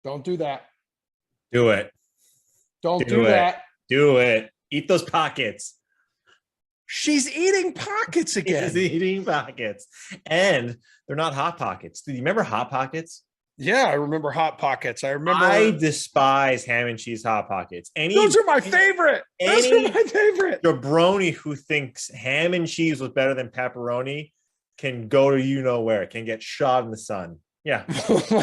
Don't do that. Do it. Don't do that. Do it. Eat those pockets. She's eating pockets again. She's eating pockets. And they're not Hot Pockets. Do you remember Hot Pockets? Yeah, I remember Hot Pockets. I despise ham and cheese Hot Pockets. Those are my favorite. Those are my favorite. Jabroni who thinks ham and cheese was better than pepperoni can go to where, can get shot in the sun. Yeah.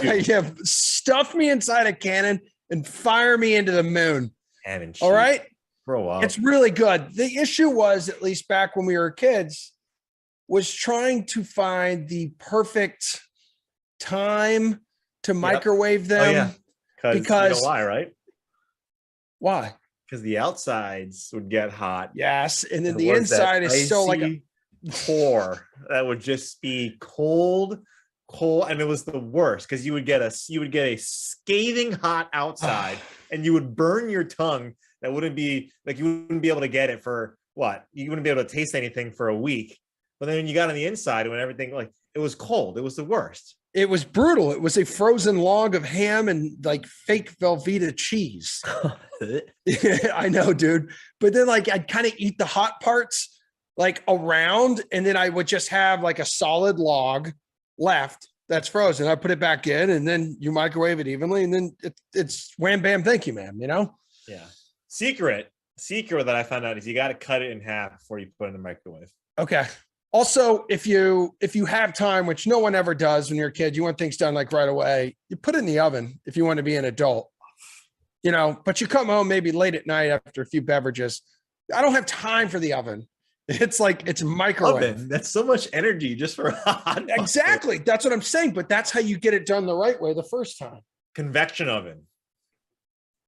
Yeah. Stuff me inside a cannon and fire me into the moon. Ham and cheese. All right. Grow up. It's really good. The issue was, at least back when we were kids, was trying to find the perfect time to microwave them. Oh, yeah. Because you know why, right? Why? Because the outsides would get hot. Yes. And then the inside is still like a core that would just be cold, and it was the worst because you would get a scathing hot outside and you would burn your tongue. That wouldn't be like, you wouldn't be able to get it for what? You wouldn't be able to taste anything for a week. But then when you got on the inside, when everything, like, it was cold, it was the worst. It was brutal. It was a frozen log of ham and like fake Velveeta cheese. I know, dude. But then like I'd kind of eat the hot parts like around, and then I would just have like a solid log left that's frozen. I put it back in, and then you microwave it evenly, and then it's wham bam, thank you, ma'am. Yeah. Secret that I found out is you got to cut it in half before you put it in the microwave. Okay. Also, if you have time, which no one ever does when you're a kid, you want things done like right away, you put it in the oven if you want to be an adult, but you come home maybe late at night after a few beverages. I don't have time for the oven. It's like, it's microwave. Oven. That's so much energy just for a hot Exactly. That's what I'm saying. But that's how you get it done the right way the first time. Convection oven.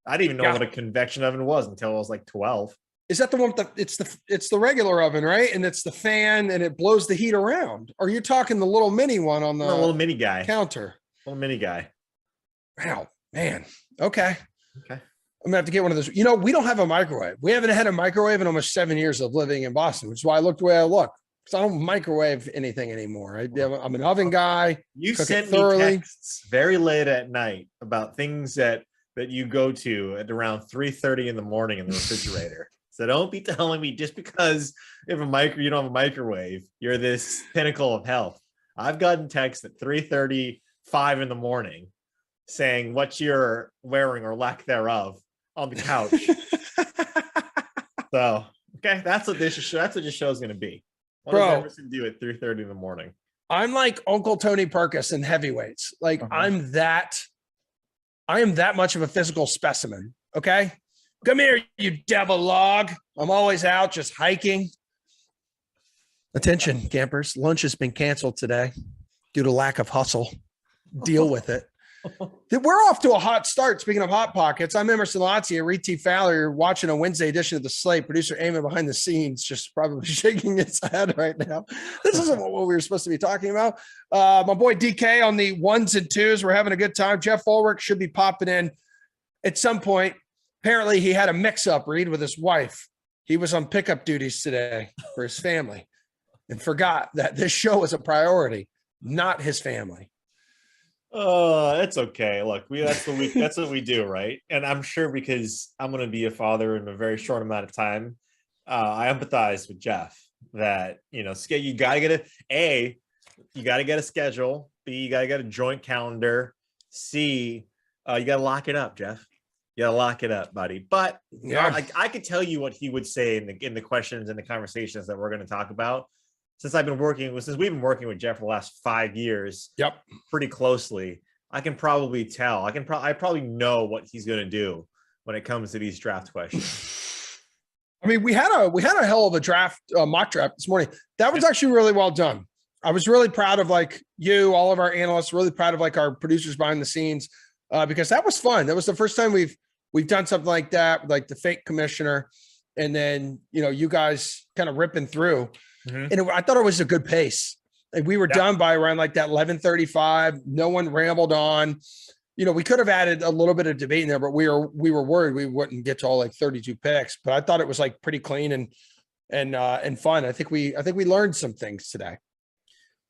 I didn't even know what a convection oven was until I was like 12. Is that the one with it's the regular oven, right? And it's the fan and it blows the heat around. Or are you talking the little mini one on the little mini guy counter? Little mini guy. Wow, man. Okay. I'm gonna have to get one of those. We don't have a microwave. We haven't had a microwave in almost 7 years of living in Boston, which is why I look the way I look. Because I don't microwave anything anymore. I'm an oven guy. You sent me texts very late at night about things that you go to at around 3:30 in the morning in the refrigerator. So don't be telling me just because you don't have a microwave, you're this pinnacle of health. I've gotten texts at 3:35 in the morning saying what you're wearing or lack thereof on the couch. So, okay, that's what this show is going to be. What does Emerson do at 3:30 in the morning? I'm like Uncle Tony Perkis in heavyweights. Like I am that much of a physical specimen. Okay. Come here, you devil log. I'm always out just hiking. Attention, campers. Lunch has been canceled today due to lack of hustle. Deal with it. We're off to a hot start. Speaking of Hot Pockets, I'm Emerson Lotzi, Reed T. Fowler. You're watching a Wednesday edition of the Slate. Producer Eamon behind the scenes, just probably shaking his head right now. This isn't what we were supposed to be talking about. My boy DK on the ones and twos. We're having a good time. Jeff Ulrich should be popping in at some point. Apparently, he had a mix-up, Reed, with his wife. He was on pickup duties today for his family and forgot that this show is a priority, not his family. It's okay. Look, that's what we do, right? And I'm sure because I'm going to be a father in a very short amount of time, I empathize with Jeff that, you got to get you got to get a schedule. B, you got to get a joint calendar. C, you got to lock it up, Jeff. You got to lock it up, buddy. But I could tell you what he would say in the questions and the conversations that we're going to talk about. Since we've been working with Jeff for the last 5 years, pretty closely, I can probably tell. I probably know what he's going to do when it comes to these draft questions. I mean, we had a hell of a draft mock draft this morning. That was actually really well done. I was really proud of all of our analysts, really proud of our producers behind the scenes because that was fun. That was the first time we've done something like that, like the fake commissioner, and then you guys kind of ripping through. Mm-hmm. And I thought it was a good pace. We were done by around that 11:35. No one rambled on. We could have added a little bit of debate in there, but we were worried we wouldn't get to all 32 picks. But I thought it was pretty clean and fun. I think we learned some things today.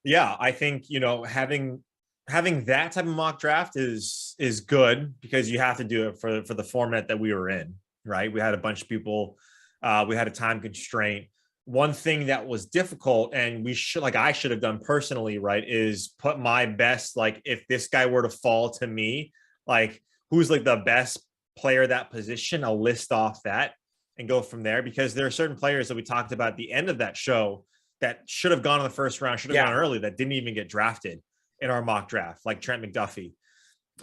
Yeah, I think having having that type of mock draft is good because you have to do it for the format that we were in, right? We had a bunch of people, we had a time constraint. One thing that was difficult, and I should have done personally, right, is put my best, like if this guy were to fall to me, like who's like the best player that position, I'll list off that and go from there, because there are certain players that we talked about at the end of that show that should have gone in the first round, should have gone early, that didn't even get drafted in our mock draft, like Trent McDuffie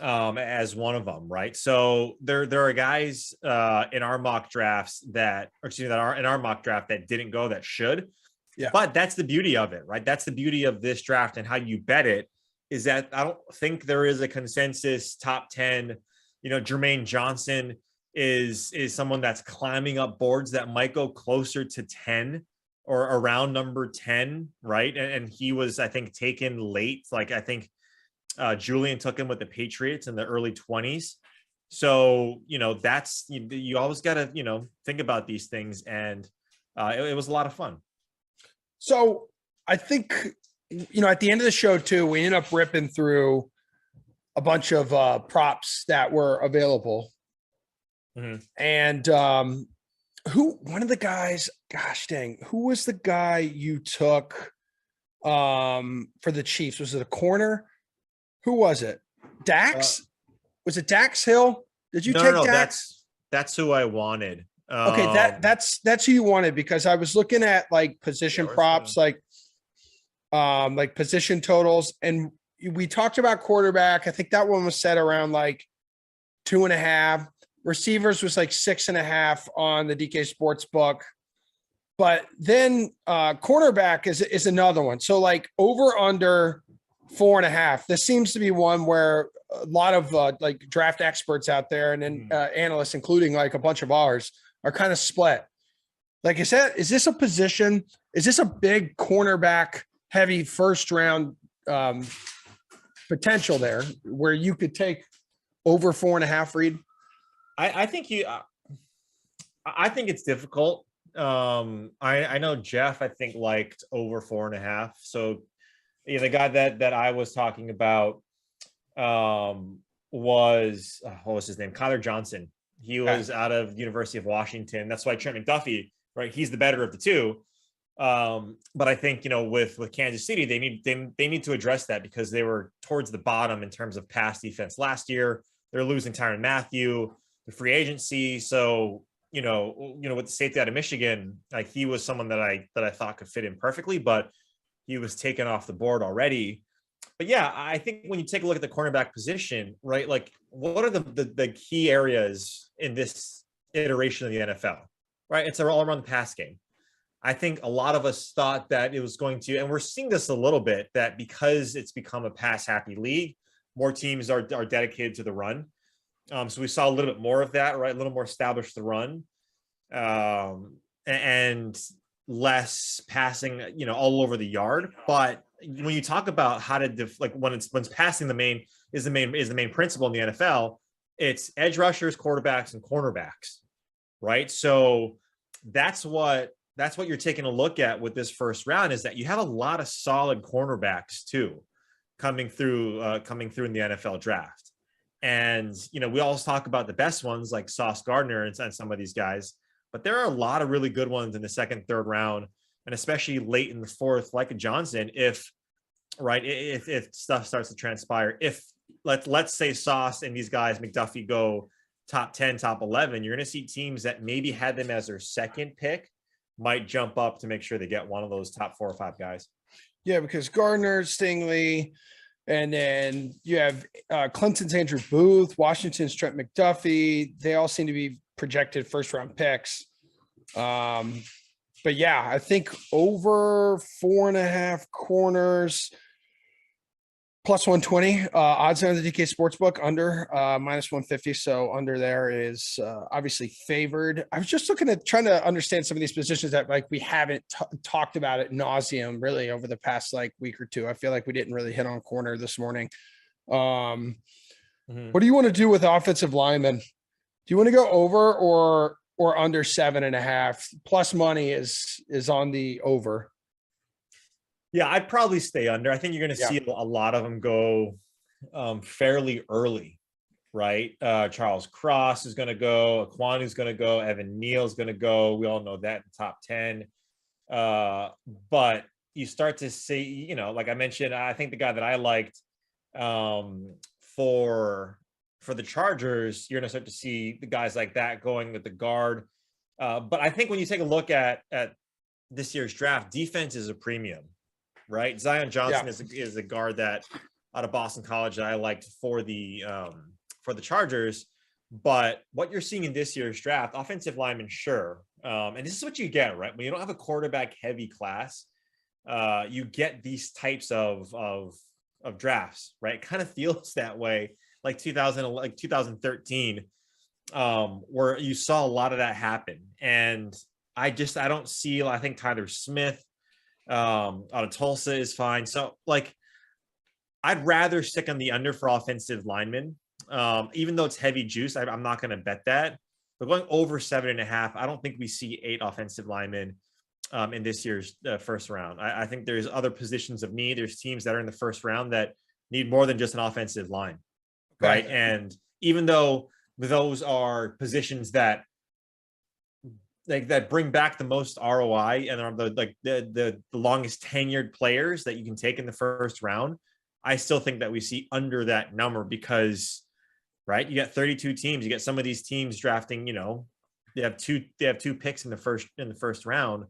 as one of them, right? So there are guys in our mock drafts that are in our mock draft that didn't go that should. Yeah. But that's the beauty of it, right? That's the beauty of this draft and how you bet it, is that I don't think there is a consensus top 10. Jermaine Johnson is someone that's climbing up boards that might go closer to 10 or around number 10, right? And he was, I think, taken late. Like I think Julian took him with the Patriots in the early 20s. So, that's, you always got to, think about these things. And it was a lot of fun. So I think, at the end of the show too, we ended up ripping through a bunch of props that were available. Mm-hmm. And one of the guys, gosh dang, who was the guy you took for the Chiefs? Was it a corner? Who was it? Dax? Was it Dax Hill? Did you take Dax? That's who I wanted. Okay, that's who you wanted, because I was looking at like position props, like position totals, and we talked about quarterback. I think that one was set around like 2.5. Receivers was like 6.5 on the DK Sports book. But then cornerback is another one. So like over under 4.5. This seems to be one where a lot of like draft experts out there, and then analysts, including like a bunch of ours, are kind of split. Like, is this a position? Is this a big cornerback heavy first round potential there where you could take over 4.5, Reed? I think it's difficult. I know Jeff, I think, liked over 4.5. So the guy that I was talking about was what was his name? Kyler Johnson. He was out of the University of Washington. That's why Trent McDuffie, right? He's the better of the two. But I think, with Kansas City, they need to address that, because they were towards the bottom in terms of pass defense last year. They're losing Tyrann Mathieu, the free agency. So, with the safety out of Michigan, like he was someone that I thought could fit in perfectly, but he was taken off the board already. But yeah, I think when you take a look at the cornerback position, right, like what are the key areas in this iteration of the NFL, right? It's all around the pass game. I think a lot of us thought that it was going to, and we're seeing this a little bit, that because it's become a pass happy league, more teams are dedicated to the run. So we saw a little bit more of that, right? A little more established the run, and less passing, all over the yard. But when you talk about how to when it's passing is the main principle in the NFL, it's edge rushers, quarterbacks, and cornerbacks, right? So that's what you're taking a look at with this first round, is that you have a lot of solid cornerbacks too coming through in the NFL draft. And, we always talk about the best ones like Sauce Gardner and some of these guys, but there are a lot of really good ones in the second, third round, and especially late in the fourth, like a Johnson, if stuff starts to transpire. If let's say Sauce and these guys, McDuffie, go top 10, top 11, you're going to see teams that maybe had them as their second pick might jump up to make sure they get one of those top 4 or 5 guys. Yeah, because Gardner, Stingley, and then you have Clemson's Andrew Booth, Washington's Trent McDuffie. They all seem to be projected first round picks. But yeah, I think over 4.5 corners, plus 120 odds on the DK Sportsbook, under minus 150. So under there is obviously favored. I was just trying to understand some of these positions that like we haven't talked about ad nauseum really over the past like week or two. I feel like we didn't really hit on corner this morning. What do you want to do with offensive linemen? Do you want to go over or under 7.5? Plus money is on the over. Yeah, I'd probably stay under. I think you're going to see a lot of them go fairly early, right? Charles Cross is going to go. Aquanu is going to go. Evan Neal is going to go. We all know that in the top 10. But you start to see, like I mentioned, I think the guy that I liked for the Chargers, you're going to start to see the guys like that going with the guard. But I think when you take a look at this year's draft, defense is a premium, right? Zion Johnson is a guard that out of Boston College that I liked for the Chargers. But what you're seeing in this year's draft, offensive linemen, sure. And this is what you get, right? When you don't have a quarterback heavy class, you get these types of drafts, right? It kind of feels that way, like 2013, where you saw a lot of that happen. And I don't see, I think Tyler Smith out of Tulsa is fine. So like, I'd rather stick on the under for offensive linemen. Even though it's heavy juice, I'm not going to bet that. But going over 7.5, I don't think we see 8 offensive linemen in this year's first round. I think there's other positions of need. There's teams that are in the first round that need more than just an offensive line, right? And even though those are positions that bring back the most ROI and are the longest tenured players that you can take in the first round, I still think that we see under that number because, right, you got 32 teams. You get some of these teams drafting, they have two picks in the first round.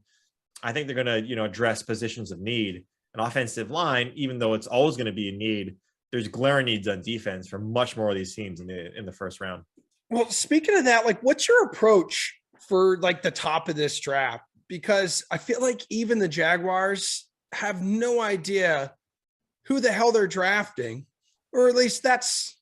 I think they're going to, address positions of need. An offensive line, even though it's always going to be a need, there's glaring needs on defense for much more of these teams in the first round. Well, speaking of that, like, what's your approach for like the top of this draft? Because I feel like even the Jaguars have no idea who the hell they're drafting, or at least that's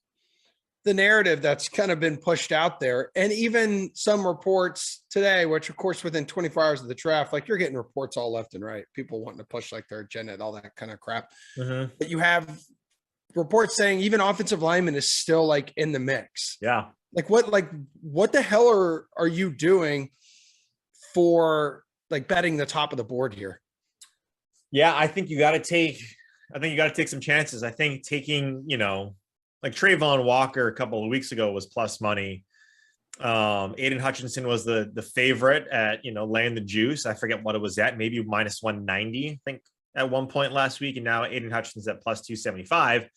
the narrative that's kind of been pushed out there. And even some reports today, which of course, within 24 hours of the draft, like you're getting reports all left and right, people wanting to push like their agenda and all that kind of crap. Mm-hmm. But you have reports saying even offensive lineman is still like in the mix. Yeah. Like what the hell are you doing for like betting the top of the board here? Yeah, I think you got to take some chances. I think taking, like Trayvon Walker a couple of weeks ago was plus money. Aiden Hutchinson was the favorite at, laying the juice. I forget what it was at, maybe minus 190, I think at one point last week. And now Aiden Hutchinson's at plus 275.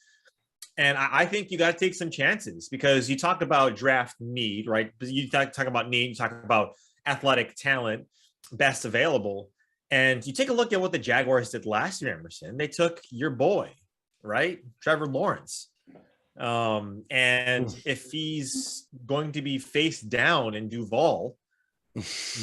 And I think you got to take some chances because you talk about draft need, right? You talk about need, you talk about athletic talent, best available. And you take a look at what the Jaguars did last year, Emerson. They took your boy, right? Trevor Lawrence. And if he's going to be face down in Duval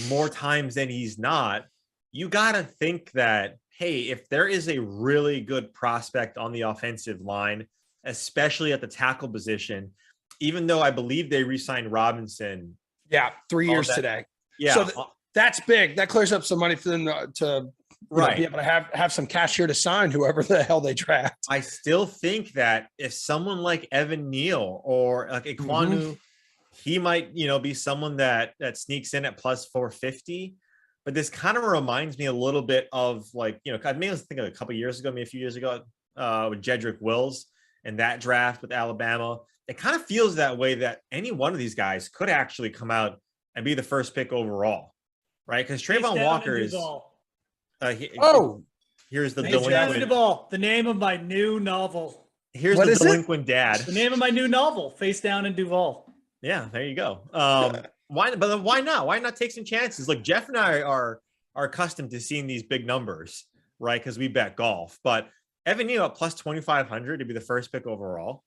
more times than he's not, you got to think that, hey, if there is a really good prospect on the offensive line, especially at the tackle position, even though I believe they re-signed Robinson. Yeah, 3 years today. Yeah. So that's big. That clears up some money for them to be able to have some cash here to sign whoever the hell they draft. I still think that if someone like Evan Neal or like Aquanu, he might, be someone that sneaks in at plus 450. But this kind of reminds me a little bit of like, I may think of a couple of years ago, maybe a few years ago with Jedrick Wills and that draft with Alabama. It kind of feels that way that any one of these guys could actually come out and be the first pick overall, right? Because Trayvon Walker is. Here's the delinquent. The name of my new novel. Here's the delinquent dad. The name of my new novel, Face Down in Duval. Yeah, there you go. Why not? Why not take some chances? Like Jeff and I are accustomed to seeing these big numbers, right? Because we bet golf. But Evan Neal at plus 2,500 to be the first pick overall.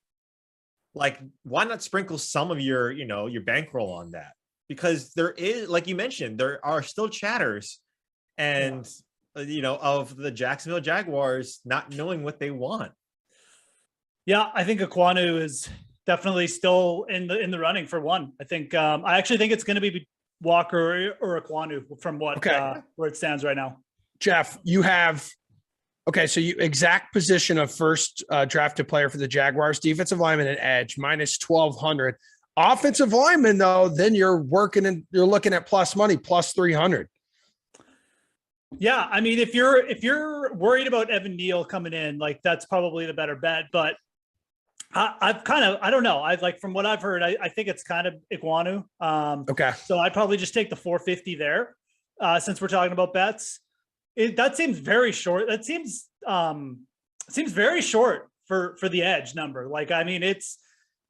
Like, why not sprinkle some of your bankroll on that? Because there is, like you mentioned, there are still chatters and of the Jacksonville Jaguars not knowing what they want. Yeah, I think Aquanu is definitely still in the running for one. I think I actually think it's going to be Walker or Aquanu from where it stands right now. Jeff, you have so you exact position of first drafted player for the Jaguars, defensive lineman and edge minus 1,200. Offensive lineman though, then you're looking at plus money plus 300. Yeah, I mean, if you're worried about Evan Neal coming in, like that's probably the better bet. But I don't know. I like from what I've heard, I think it's kind of Iguanu. Okay. So I'd probably just take the 450 there. Since we're talking about bets, that seems very short. That seems very short for the edge number. Like, I mean, it's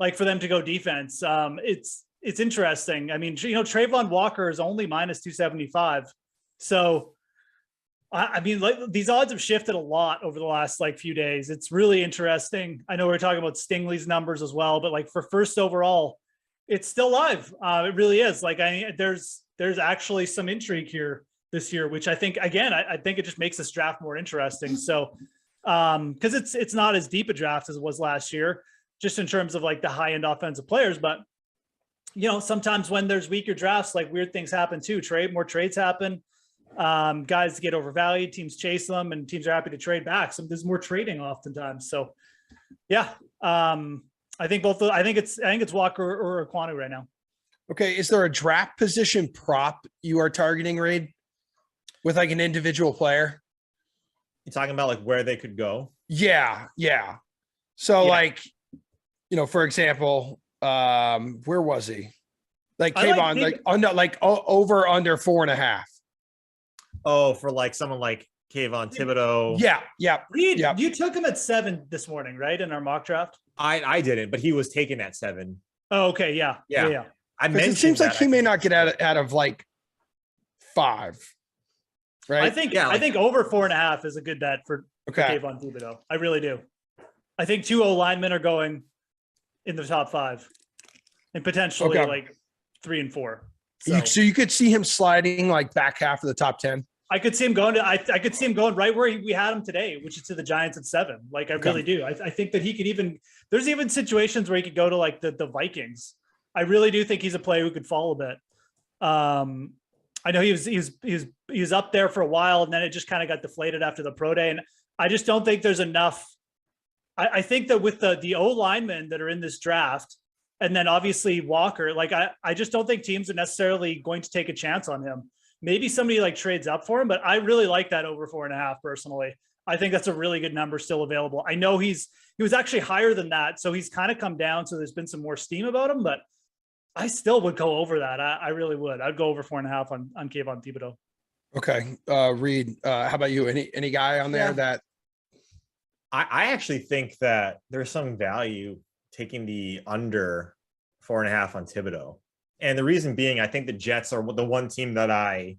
like for them to go defense. It's interesting. I mean, Trayvon Walker is only minus 275. So I mean, like these odds have shifted a lot over the last like few days. It's really interesting. I know we were talking about Stingley's numbers as well, but like for first overall, it's still live. It really is. Like there's actually some intrigue here this year, which I think again, I think it just makes this draft more interesting. So because it's not as deep a draft as it was last year, just in terms of like the high end offensive players, but sometimes when there's weaker drafts, like weird things happen too. More trades happen. Guys get overvalued, teams chase them, and teams are happy to trade back. So there's more trading oftentimes. So yeah, I think it's Walker or Aquanu right now. Okay. Is there a draft position prop you are targeting, Reed, with like an individual player? You talking about like where they could go? Yeah. So like, for example, where was he? Like Kayvon, over under 4.5. Oh, for like someone like Kayvon Thibodeau. Yeah. Reed, you took him at 7 this morning, right? In our mock draft. I didn't, but he was taken at 7. Oh, okay. Yeah. I mentioned it seems like he may not get out of like 5. Right. I think over 4.5 is a good bet for Kayvon Thibodeau. I really do. I think 2 linemen are going in the top 5 and potentially like 3 and 4. So you could see him sliding like back half of the top 10. I could see him going to. I could see him going right where we had him today, which is to the Giants at 7. Like I really do. I think that he could even. There's even situations where he could go to like the Vikings. I really do think he's a player who could fall a bit. I know he was up there for a while, and then it just kind of got deflated after the pro day. And I just don't think there's enough. I think that with the O linemen that are in this draft, and then obviously Walker, like I just don't think teams are necessarily going to take a chance on him. Maybe somebody like trades up for him, but I really like that over 4.5 personally. I think that's a really good number still available. I know he was actually higher than that, so he's kind of come down. So there's been some more steam about him, but I still would go over that. I really would. I'd go over 4.5 on Kayvon Thibodeau. Okay, Reed, how about you? Any guy on there that? I actually think that there's some value taking the under 4.5 on Thibodeau. And the reason being, I think the Jets are the one team that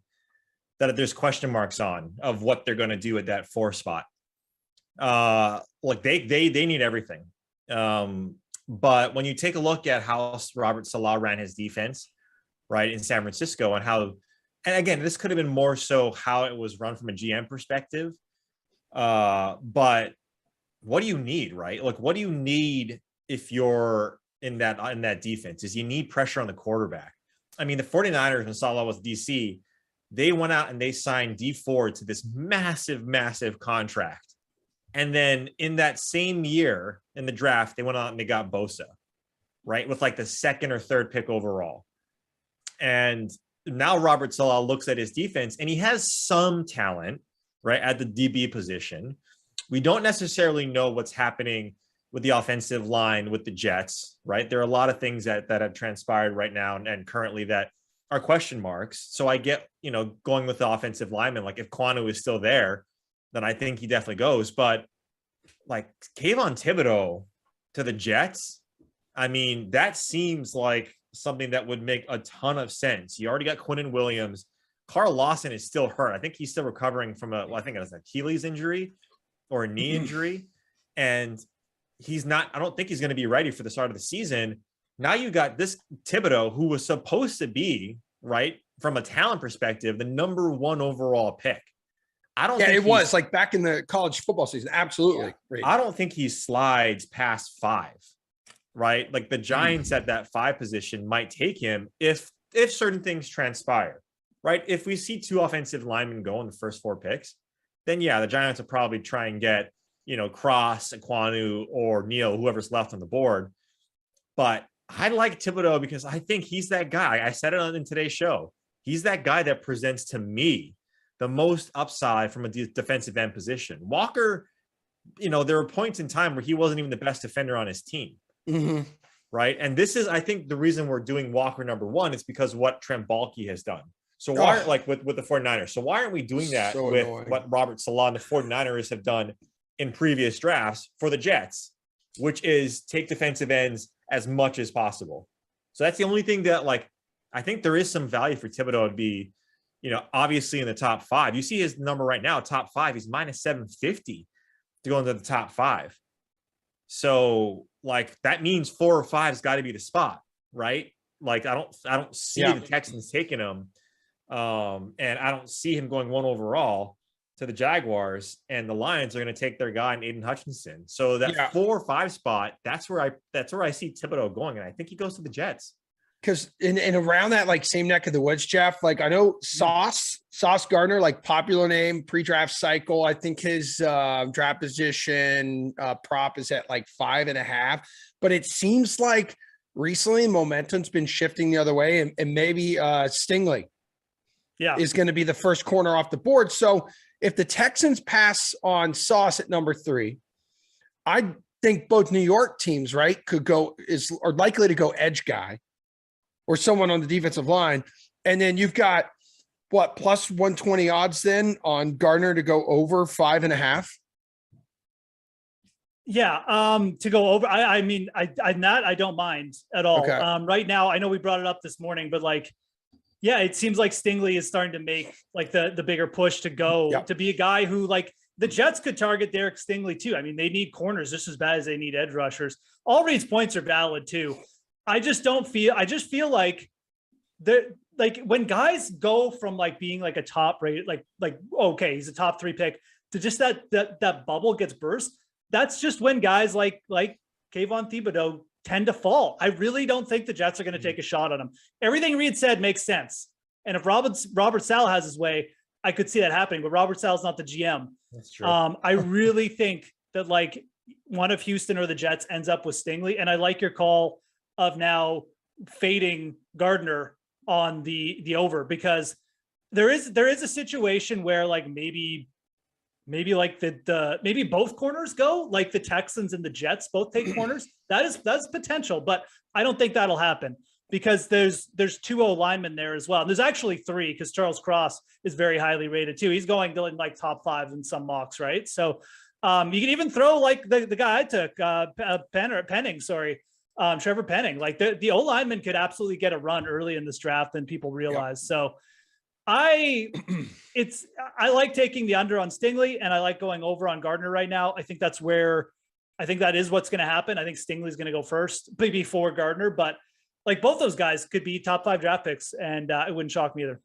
there's question marks on of what they're going to do at that 4 spot. Like they need everything. But when you take a look at how Robert Saleh ran his defense, right, in San Francisco, and again, this could have been more so how it was run from a GM perspective. But what do you need, right? Like, what do you need if you're in that defense? Is you need pressure on the quarterback. I mean, the 49ers, when Saleh was DC, they went out and they signed D Ford to this massive, massive contract. And then in that same year in the draft, they went out and they got Bosa, right? With like the 2nd or 3rd pick overall. And now Robert Saleh looks at his defense and he has some talent, right, at the DB position. We don't necessarily know what's happening with the offensive line with the Jets, right? There are a lot of things that have transpired right now and currently that are question marks. So I get, going with the offensive lineman, like if Kwanu is still there, then I think he definitely goes. But like Kayvon Thibodeau to the Jets, I mean, that seems like something that would make a ton of sense. You already got Quinnen Williams. Carl Lawson is still hurt. I think he's still recovering from I think it was an Achilles injury or a knee injury. And I don't think he's going to be ready for the start of the season. Now you got this Thibodeau, who was supposed to be, right, from a talent perspective, the number 1 overall pick. I don't think it was like back in the college football season. Absolutely. Yeah. I don't think he slides past 5, right? Like the Giants at that 5 position might take him if certain things transpire, right? If we see 2 offensive linemen go in the first 4 picks, then yeah, the Giants will probably try and get, Cross, Aquanu, or Neal, whoever's left on the board. But I like Thibodeau because I think he's that guy. I said it in today's show. He's that guy that presents to me the most upside from a defensive end position. Walker there were points in time where he wasn't even the best defender on his team. Mm-hmm. Right. And this is, I think, the reason we're doing Walker number one is because of what Trent Baalke has done. So why, like with the 49ers? So why aren't we doing that with what Robert Saleh and the 49ers have done in previous drafts for the Jets, which is take defensive ends as much as possible? So that's the only thing that, like, I think there is some value for Thibodeau to be, obviously in the top 5. You see his number right now, top 5, he's minus 750 to go into the top 5. So, like, that means 4 or 5's got to be the spot, right? Like, I don't see the Texans taking him, and I don't see him going 1 overall to the Jaguars, and the Lions are going to take their guy in Aiden Hutchinson. So that 4 or 5 spot, that's where I see Thibodeau going, and I think he goes to the Jets. Because in around that, like, same neck of the woods, Jeff, like, I know Sauce Gardner, like, popular name, pre-draft cycle. I think his draft position prop is at like 5.5, but it seems like recently momentum's been shifting the other way, and maybe Stingley is going to be the first corner off the board. So if the Texans pass on Sauce at number 3, I think both New York teams, right, are likely to go edge guy or someone on the defensive line. And then you've got plus 120 odds then on Gardner to go over 5.5. Yeah. To go over. I mean, I don't mind at all. Okay. Right now, I know we brought it up this morning, but like, yeah, it seems like Stingley is starting to make like the bigger push to go to be a guy who, like, the Jets could target Derek Stingley too. I mean, they need corners just as bad as they need edge rushers. All Reed's points are valid too. I just feel like when guys go from like being like a top rated, like, okay, he's a top 3 pick, to just that bubble gets burst. That's just when guys like Kayvon Thibodeau tend to fall. I really don't think the Jets are going to take a shot on him. Everything Reed said makes sense. And if Robert Saleh has his way, I could see that happening, but Robert Saleh's not the GM. That's true. I really think that, like, one of Houston or the Jets ends up with Stingley. And I like your call of now fading Gardner on the over, because there is a situation where, like, maybe like maybe both corners go, like the Texans and the Jets both take corners. That's potential, but I don't think that'll happen, because there's 2 O linemen there as well. And there's actually 3, because Charles Cross is very highly rated too. He's going to like top 5 in some mocks, right? So you can even throw like the guy I took, Trevor Penning. Like the O lineman could absolutely get a run early in this draft than people realize. Yep. So I like taking the under on Stingley, and I like going over on Gardner right now. I think that is what's going to happen. I think Stingley's going to go first before Gardner, but like both those guys could be top 5 draft picks, and it wouldn't shock me either.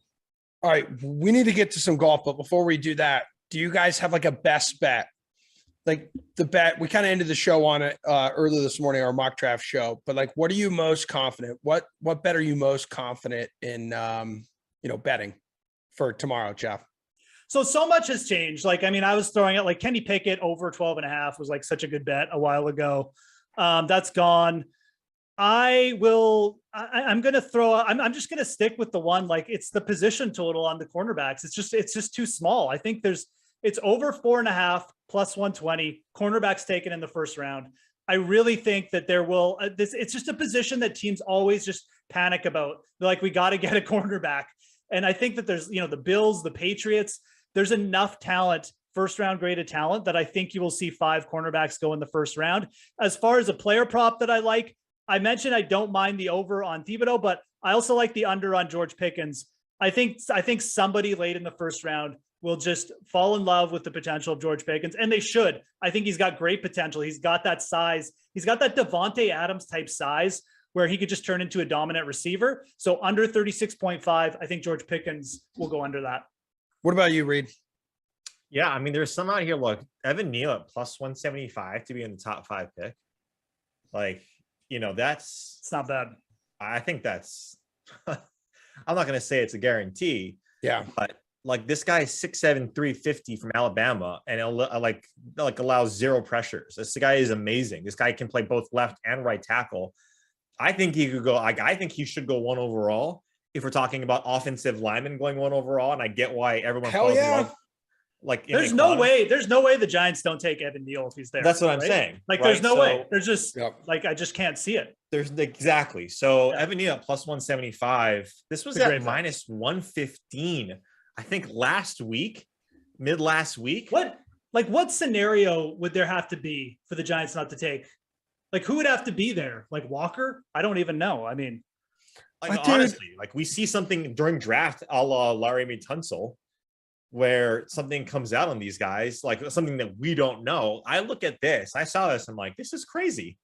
All right, we need to get to some golf, but before we do that, do you guys have like a best bet? Like the bet, we kind of ended the show on it earlier this morning, our mock draft show, but like, what are you most confident? What bet are you most confident in, betting for tomorrow, Jeff? So much has changed. Like, I mean, I was throwing out like Kenny Pickett over 12.5 was like such a good bet a while ago. That's gone. I'm going to I'm just going to stick with the one, like, it's the position total on the cornerbacks. It's just too small. I think it's over 4.5 plus 120 cornerbacks taken in the first round. I really think that there will, it's just a position that teams always just panic about. They're like, we got to get a cornerback. And I think that there's, the Bills, the Patriots, there's enough talent, first round graded talent, that I think you will see 5 cornerbacks go in the first round. As far as a player prop that I like, I mentioned I don't mind the over on Thibodeau, but I also like the under on George Pickens. I think somebody late in the first round will just fall in love with the potential of George Pickens, and they should. I think he's got great potential. He's got that size. He's got that Devontae Adams type size where he could just turn into a dominant receiver. So under 36.5, I think George Pickens will go under that. What about you, Reed? Yeah, I mean, there's some out here. Look, Evan Neal at plus 175 to be in the top 5 pick. Like, it's not bad. I think that's, I'm not going to say it's a guarantee. Yeah. But like, this guy is 6'7", 350 from Alabama, and like allows 0 pressures. This guy is amazing. This guy can play both left and right tackle. I think he could go, I think he should go 1 overall if we're talking about offensive linemen going 1 overall. And I get why everyone falls in love. Like there's no way the Giants don't take Evan Neal if he's there. That's what I'm saying. Like, right? there's no way. There's just like, I just can't see it. There's exactly. So Evan Neal at plus 175. This was at minus 115. I think mid last week. What scenario would there have to be for the Giants not to take? Like, who would have to be there? Like Walker? I don't even know. I mean, like, honestly, like we see something during draft a la Laremy Tunsil, where something comes out on these guys, like something that we don't know. I look at this, I saw this, I'm like, this is crazy.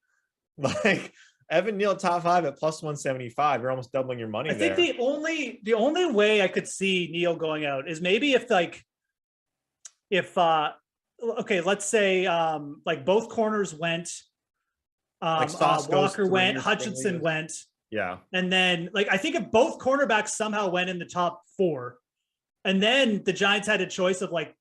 Like Evan Neal top 5 at plus 175. You're almost doubling your money. I think the only way I could see Neal going out is maybe if okay, let's say like both corners went, like Walker went, Hutchinson went. Yeah. And then like, I think if both cornerbacks somehow went in the top 4, and then the Giants had a choice of like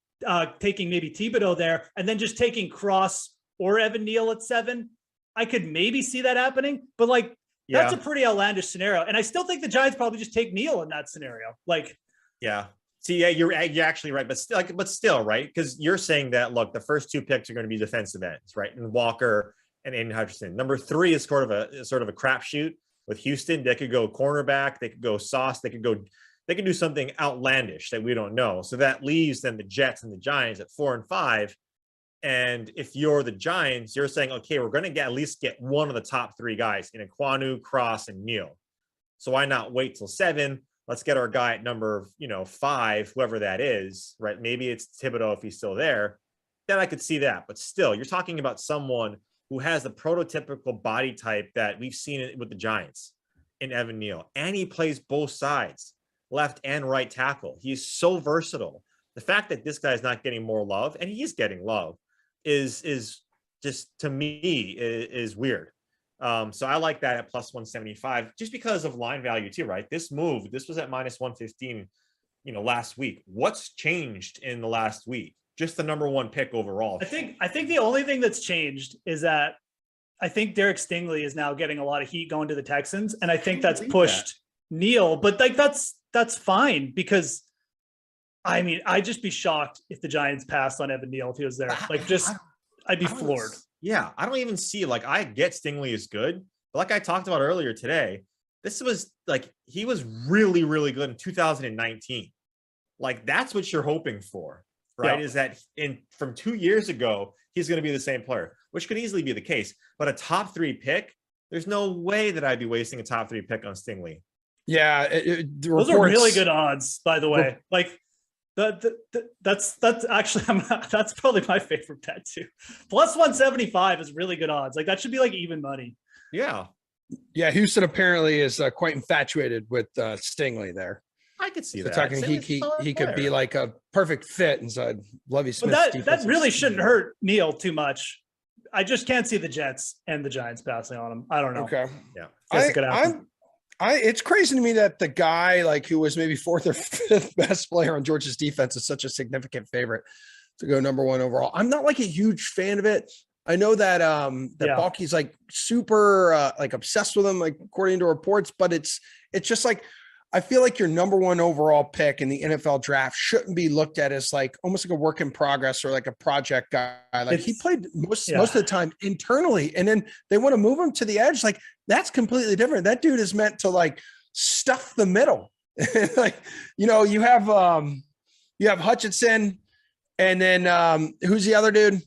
taking maybe Thibodeau there and then just taking Cross or Evan Neal at 7, I could maybe see that happening. But like, that's a pretty outlandish scenario. And I still think the Giants probably just take Neal in that scenario. Like, yeah. See, yeah, you're actually right, but still, right? Because you're saying that, look, the first 2 picks are going to be defensive ends, right? And Walker and Aiden Hutchinson. Number 3 is sort of a crapshoot with Houston. They could go cornerback, they could go sauce, they could do something outlandish that we don't know. So that leaves then the Jets and the Giants at 4 and 5. And if you're the Giants, you're saying, okay, we're going to at least get one of the top 3 guys in Ekwonu, Cross, and Neal. So why not wait till 7? Let's get our guy at number, 5, whoever that is, right? Maybe it's Thibodeau if he's still there. Then I could see that. But still, you're talking about someone who has the prototypical body type that we've seen it with the Giants in Evan Neal. And he plays both sides, left and right tackle. He's so versatile. The fact that this guy is not getting more love, and he's getting love, is just, to me, is weird. So I like that at plus 175 just because of line value too, right? This was at minus 115, last week. What's changed in the last week? Just the number 1 pick overall. I think the only thing that's changed is that I think Derek Stingley is now getting a lot of heat going to the Texans. And I think that's pushed Neal, but like, that's fine, because I mean, I'd just be shocked if the Giants passed on Evan Neal if he was there. Like, I'd be floored. Yeah, I don't even see, like, I get Stingley is good, but like I talked about earlier today, this was like, he was really, really good in 2019. Like, that's what you're hoping for, right? Yeah. Is that from 2 years ago, he's going to be the same player, which could easily be the case. But a top 3 pick, there's no way that I'd be wasting a top 3 pick on Stingley. Yeah, those are really good odds, by the way. Like, that's actually that's probably my favorite bet too. Plus 175 is really good odds. Like, that should be like even money. Yeah. Houston apparently is quite infatuated with Stingley there. I could see that. Talking he could be like a perfect fit inside Lovie Smith. That really shouldn't hurt Neal too much. I just can't see the Jets and the Giants passing on him. I don't know. Okay. Yeah. It's crazy to me that the guy like who was maybe 4th or 5th best player on Georgia's defense is such a significant favorite to go number 1 overall. I'm not like a huge fan of it. I know that Balky's like super like obsessed with him, like according to reports, but it's just like, I feel like your number 1 overall pick in the NFL draft shouldn't be looked at as like almost like a work in progress or like a project guy. Like, he played most of the time internally, and then they want to move him to the edge. Like, that's completely different. That dude is meant to like stuff the middle. Like, you have Hutchinson, and then who's the other dude?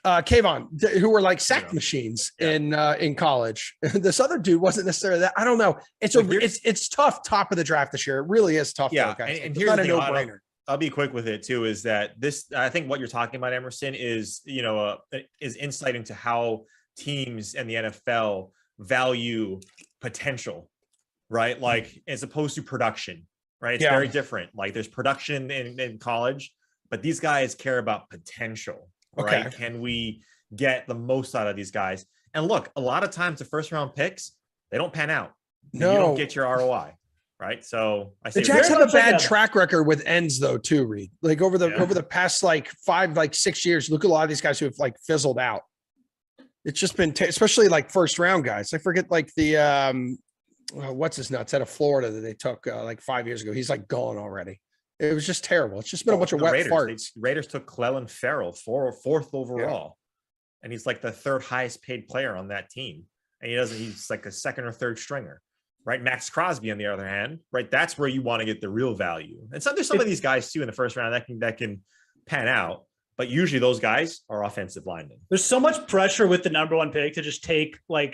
Kayvon, who were like sack machines in college. This other dude wasn't necessarily that. I don't know. It's tough top of the draft this year. It really is tough. Yeah, guys. And here's the no-brainer. I'll be quick with it too. Is that this? I think what you're talking about, Emerson, is is insight into how teams and the NFL value potential, right? Like, as opposed to production, right? It's very different. Like, there's production in college, but these guys care about potential. Right? Okay. Can we get the most out of these guys? And look, a lot of times the 1st round picks, they don't pan out. No. You don't get your ROI. Right. So I say the Jets have a bad track record with ends though, too, Reed. Like over the past like 5, like 6 years, look at a lot of these guys who have like fizzled out. It's just been especially like 1st round guys. I forget like the what's his nuts out of Florida that they took like 5 years ago. He's like gone already. It was just terrible. It's just been a bunch of The wet Raiders, farts. Raiders took Clelin Ferrell fourth overall, and he's like the third highest paid player on that team. And he's like a second or third stringer, right? Max Crosby, on the other hand, right? That's where you want to get the real value. And so there's some of these guys too in the first round that can pan out. But usually those guys are offensive linemen. There's so much pressure with the number one pick to just take I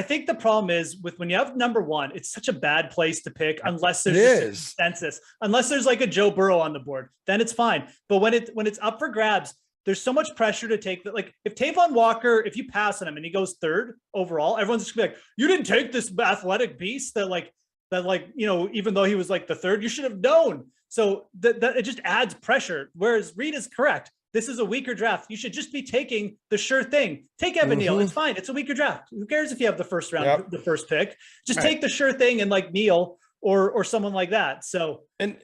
think the problem is when you have number one, it's such a bad place to pick unless there's a consensus, unless there's like a Joe Burrow on the board, then it's fine. But when it's up for grabs, there's so much pressure to take that. Like if Tavon Walker, if you pass on him and he goes third overall, everyone's just gonna be like, you didn't take this athletic beast that even though he was like the third, you should have known. So that it just adds pressure. Whereas Reed is correct. This is a weaker draft. You should just be taking the sure thing. Take Evan Neal. It's fine. It's a weaker draft. Who cares if you have the first round, the first pick? Just take the sure thing and like Neal or someone like that. So I'm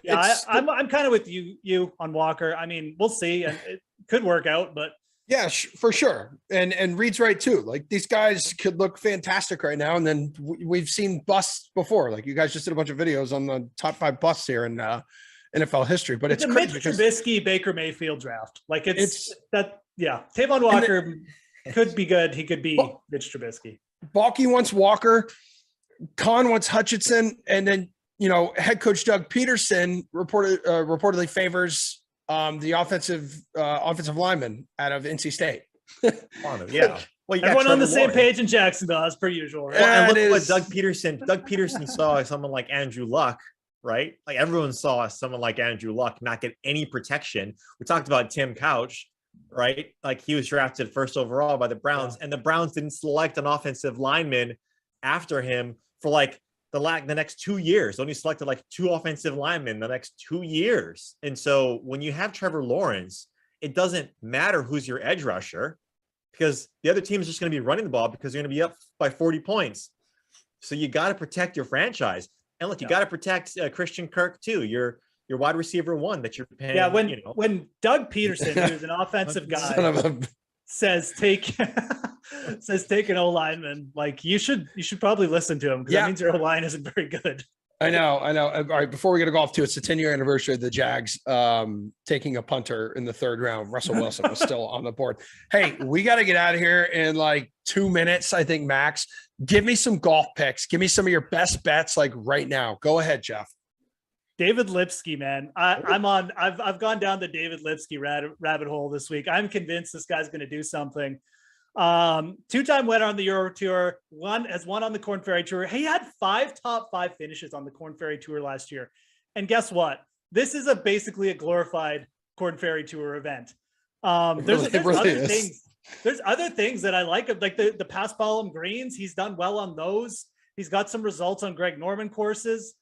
kind of with you on Walker. I mean, we'll see, and it could work out, but yeah, for sure. And Reed's right too. Like these guys could look fantastic right now, and then we've seen busts before. Like you guys just did a bunch of videos on the top 5 busts here in NFL history, but it's a crazy Mitch Trubisky, Baker Mayfield draft. Like it's that. Yeah, Tavon Walker could be good. He could be Mitch Trubisky. Balky wants Walker. Khan wants Hutchinson, and then head coach Doug Peterson reportedly favors the offensive lineman out of NC State. Yeah. Well, everyone on the same page in Jacksonville, as per usual. Right? Well, and look at what Doug Peterson saw someone like Andrew Luck, right? Like everyone saw someone like Andrew Luck not get any protection. We talked about Tim Couch, right? Like he was drafted first overall by the Browns, and the Browns didn't select an offensive lineman after him for like the next 2 years. Only selected like 2 offensive linemen the next 2 years. And so when you have Trevor Lawrence, it doesn't matter who's your edge rusher, because the other team is just going to be running the ball because you're going to be up by 40 points. So you got to protect your franchise. And look, you got to protect Christian Kirk too. Your wide receiver 1 that you're paying. Yeah, when Doug Peterson, who's an offensive guy, says take an O lineman, like you should probably listen to him, because that means your O line isn't very good. I know. All right, before we get to golf too, it's the 10-year anniversary of the Jags taking a punter in the 3rd round. Russell Wilson was still on the board. Hey, we got to get out of here in like 2 minutes, I think, max. Give me some golf picks. Give me some of your best bets, like right now. Go ahead, Jeff. David Lipsky, man. I've gone down the David Lipsky rabbit hole this week. I'm convinced this guy's going to do something. 2-time winner on the Euro Tour, won on the Korn Ferry Tour. He had 5 top 5 finishes on the Korn Ferry Tour last year. And guess what? This is basically a glorified Korn Ferry Tour event. There's other things that I like, like the pass ball greens. He's done well on those. He's got some results on Greg Norman courses.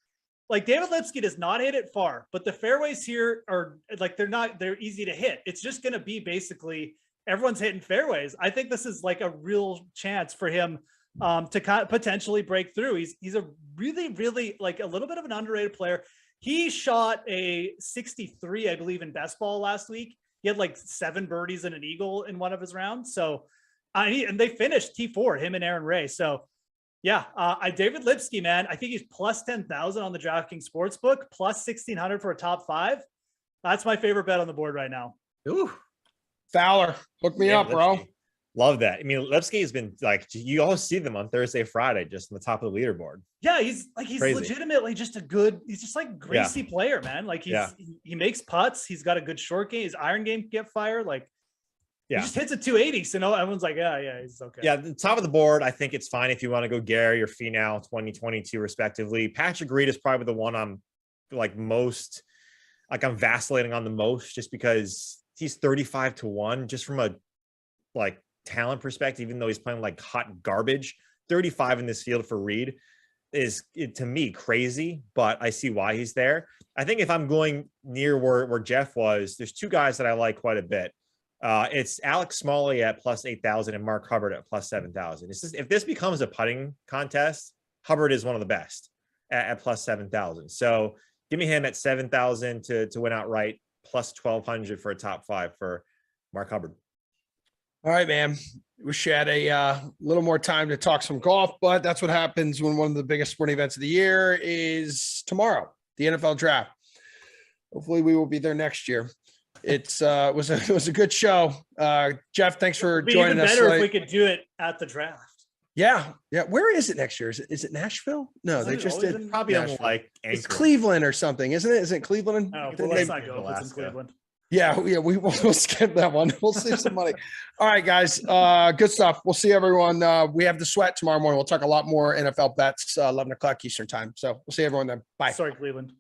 Like David Lipsky does not hit it far, but the fairways here are like, they're easy to hit. It's just going to be basically everyone's hitting fairways. I think this is like a real chance for him to potentially break through. He's a really, really like a little bit of an underrated player. He shot a 63, I believe, in best ball last week. He had like 7 birdies and an eagle in one of his rounds. So, and they finished T4, him and Aaron Ray. So, yeah, David Lipsky, man, I think he's plus 10,000 on the DraftKings Sportsbook, plus 1,600 for a top 5. That's my favorite bet on the board right now. Ooh, Fowler, hook me up, bro. Love that. I mean, Lipsky has been like, you always see them on Thursday, Friday, just on the top of the leaderboard. Yeah, he's legitimately just he's just like greasy player, man. Like he makes putts. He's got a good short game. His iron game get fired. Like he just hits a 280. So no, everyone's like, yeah, he's okay. Yeah, the top of the board, I think it's fine if you want to go Gary or Finau 2022 respectively. Patrick Reed is probably the one I'm vacillating on the most, just because he's 35-1, just from a talent perspective, even though he's playing like hot garbage. 35 in this field for Reed is, to me, crazy, but I see why he's there. I think if I'm going near where Jeff was, there's 2 guys that I like quite a bit. It's Alex Smalley at plus 8,000 and Mark Hubbard at plus 7,000. If this becomes a putting contest, Hubbard is one of the best at plus 7,000. So give me him at 7,000 to win outright, plus 1,200 for a top 5 for Mark Hubbard. All right, man. Wish you had a little more time to talk some golf, but that's what happens when one of the biggest sporting events of the year is tomorrow, the NFL draft. Hopefully we will be there next year. It was a good show. Jeff, thanks for It'd be joining even us. better if we could do it at the draft. Yeah. Where is it next year? Is it Nashville? No, Isn't they it just always did. in- Probably on Nashville. like It's Anchorage. Cleveland or something, isn't it? Isn't it Cleveland? Oh, I think well, let's they- not go if it's in Alaska. Cleveland. Yeah, we'll skip that one. We'll save some money. All right, guys. Good stuff. We'll see everyone. We have the sweat tomorrow morning. We'll talk a lot more NFL bets, 11 o'clock Eastern time. So we'll see everyone then. Bye. Sorry, Cleveland.